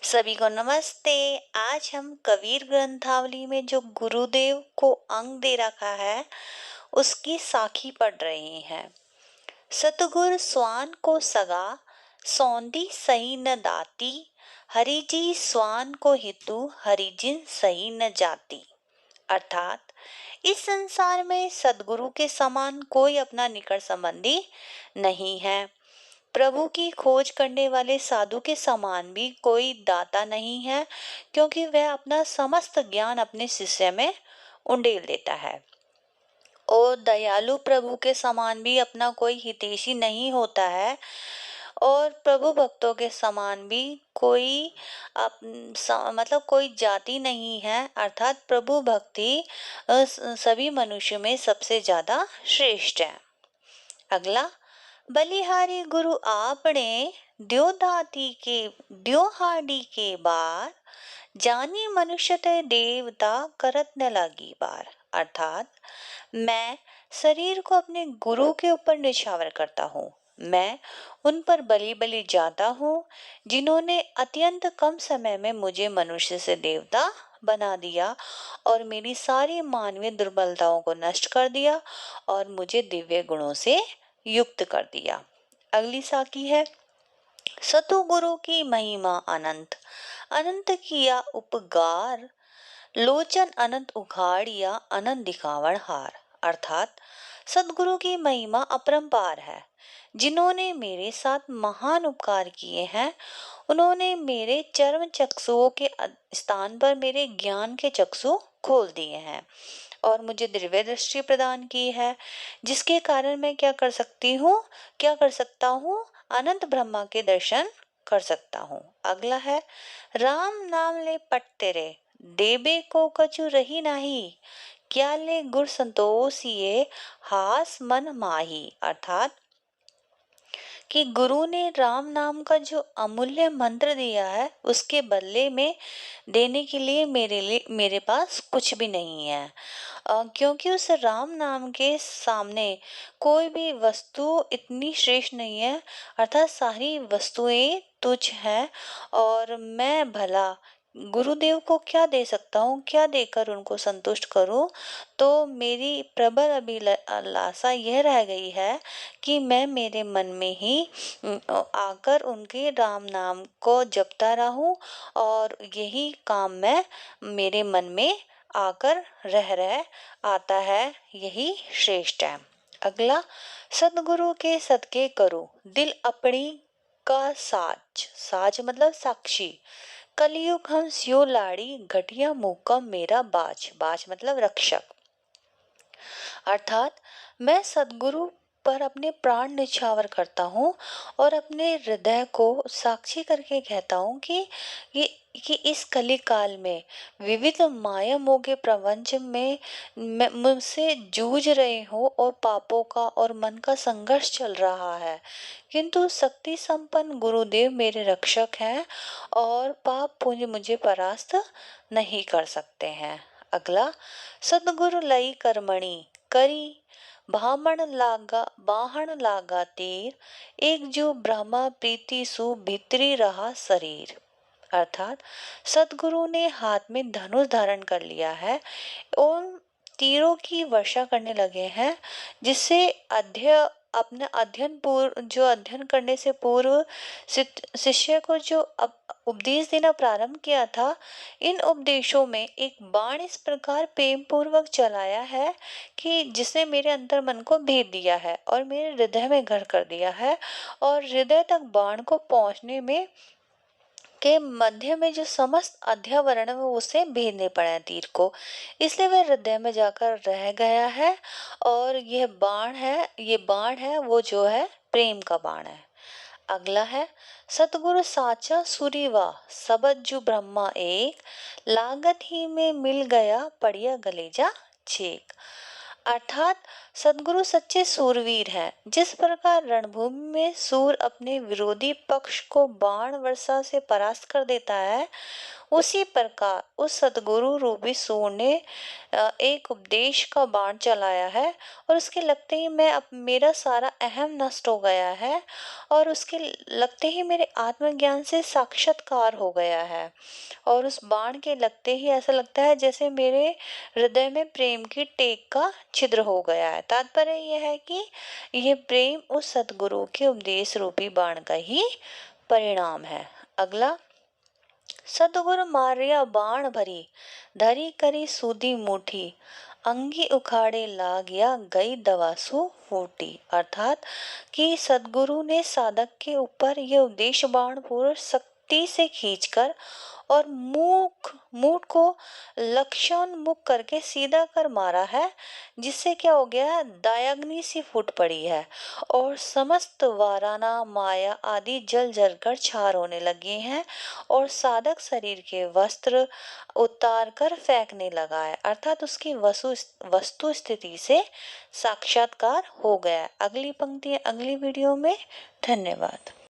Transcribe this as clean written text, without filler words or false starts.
सभी को नमस्ते। आज हम कबीर ग्रंथावली में जो गुरुदेव को अंग दे रखा है उसकी साखी पढ़ रहे हैं। सतगुर स्वान को सगा, सौंदी सही न दाती, हरिजी स्वान को हितु, हरिजिन सही न जाती। अर्थात इस संसार में सदगुरु के समान कोई अपना निकट संबंधी नहीं है। प्रभु की खोज करने वाले साधु के समान भी कोई दाता नहीं है, क्योंकि वह अपना समस्त ज्ञान अपने शिष्य में उंडेल देता है। और दयालु प्रभु के समान भी अपना कोई हितैषी नहीं होता है। और प्रभु भक्तों के समान भी कोई मतलब कोई जाति नहीं है। अर्थात प्रभु भक्ति सभी मनुष्य में सबसे ज्यादा श्रेष्ठ है। अगला, बलिहारी गुरु आपने द्यो दाती के द्यो हाडी के बार, जानी मनुष्य ते देवता करत न लागी बार। अर्थात मैं शरीर को अपने गुरु के ऊपर निछावर करता हूँ। मैं उन पर बलि बलि जाता हूँ जिन्होंने अत्यंत कम समय में मुझे मनुष्य से देवता बना दिया और मेरी सारी मानवीय दुर्बलताओं को नष्ट कर दिया और मुझे दिव्य गुणों से युक्त कर दिया। अगली साखी है, सतु गुरु की महिमा अनंत, अनंत किया उपकार, लोचन अनंत उघाड़िया, अनंत दिखावण हार। अर्थात सदगुरु की महिमा अपरंपार है। जिन्होंने मेरे साथ महान उपकार किए हैं, उन्होंने मेरे चर्म चक्षुओं के स्थान पर मेरे ज्ञान के चक्षु खोल दिए हैं और मुझे दिव्य दृष्टि प्रदान की है, जिसके कारण मैं क्या कर सकता हूँ, अनंत ब्रह्मा के दर्शन कर सकता हूँ। अगला है, राम नाम ले पट तेरे, देबे को कछु रही नाही, क्या ले गुर संतोषिए, हास मन माही। अर्थात कि गुरु ने राम नाम का जो अमूल्य मंत्र दिया है उसके बदले में देने के लिए मेरे पास कुछ भी नहीं है, क्योंकि उस राम नाम के सामने कोई भी वस्तु इतनी श्रेष्ठ नहीं है। अर्थात सारी वस्तुएं तुच्छ हैं और मैं भला गुरुदेव को क्या दे सकता हूँ, क्या देकर उनको संतुष्ट करूँ। तो मेरी प्रबल अभिलाषा यह रह गई है कि मैं मेरे मन में ही आकर उनके राम नाम को जपता रहूं और यही काम मैं मेरे मन में आकर रह आता है, यही श्रेष्ठ है। अगला, सदगुरु के सदके करो, दिल अपनी का साज, साज मतलब साक्षी, कलयुग हम स्यो लाड़ी, घटिया मुका मेरा बाज, बाज मतलब रक्षक। अर्थात मैं सदगुरु पर अपने प्राण निछावर करता हूँ और अपने हृदय को साक्षी करके कहता हूँ कि इस कली काल में विविध माया मोह के प्रपंच में मुझसे जूझ रहे हो और पापों का और मन का संघर्ष चल रहा है, किंतु शक्ति संपन्न गुरुदेव मेरे रक्षक हैं और पाप पुण्य मुझे परास्त नहीं कर सकते हैं। अगला, सदगुरु लई कर्मणि करी, बाहण लागा तीर, एक जो ब्रह्मा प्रीति सु भीतरी रहा शरीर। अर्थात सदगुरु ने हाथ में धनुष धारण कर लिया है और तीरों की वर्षा करने लगे हैं, जिससे अपने अध्ययन करने से पूर्व शिष्य को जो उपदेश देना प्रारंभ किया था, इन उपदेशों में एक बाण इस प्रकार प्रेम पूर्वक चलाया है कि जिसने मेरे अंतर मन को भेद दिया है और मेरे हृदय में घर कर दिया है और हृदय तक बाण को पहुंचने में के मध्य में जो समस्त अध्यावरण है उसे भेदने पड़ा तीर को, इसलिए वह हृदय में जाकर रह गया है। और ये बाण है वो जो है प्रेम का बाण है। अगला है, सतगुरु साचा सुरीवा, सबद जु ब्रह्मा एक, लागत ही में मिल गया पड़िया गलेजा छेक। अर्थात सद्गुरु सच्चे सूरवीर हैं। जिस प्रकार रणभूमि में सूर अपने विरोधी पक्ष को बाण वर्षा से परास्त कर देता है, उसी प्रकार उस सद्गुरु रूपी सूर ने एक उपदेश का बाण चलाया है और उसके लगते ही मेरा सारा अहम नष्ट हो गया है और उसके लगते ही मेरे आत्मज्ञान से साक्षात्कार हो गया है। और उस बाण के लगते ही ऐसा लगता है जैसे मेरे हृदय में प्रेम की टेक का छिद्र हो गया है। तात्पर्य यह है कि यह प्रेम उस सद्गुरु के उपदेश रूपी बाण का ही परिणाम है। अगला, सतगुरु मारिया बाण भरी, धरी करी सूदी मुठी, अंगी उखाड़े लागया गई दवासु फूटी। अर्थात कि सदगुरु ने साधक के ऊपर यह उपदेश बाण पूर्ण शक्ति से खींचकर और मूठ को लक्ष्योन्मुख करके सीधा कर मारा है, जिससे क्या हो गया है, दायाग्नि सी फूट पड़ी है और समस्त वाराना माया आदि जल जल कर छार होने लगे हैं और साधक शरीर के वस्त्र उतार कर फेंकने लगा है। अर्थात उसकी वस्तु स्थिति से साक्षात्कार हो गया। अगली पंक्ति अगली वीडियो में। धन्यवाद।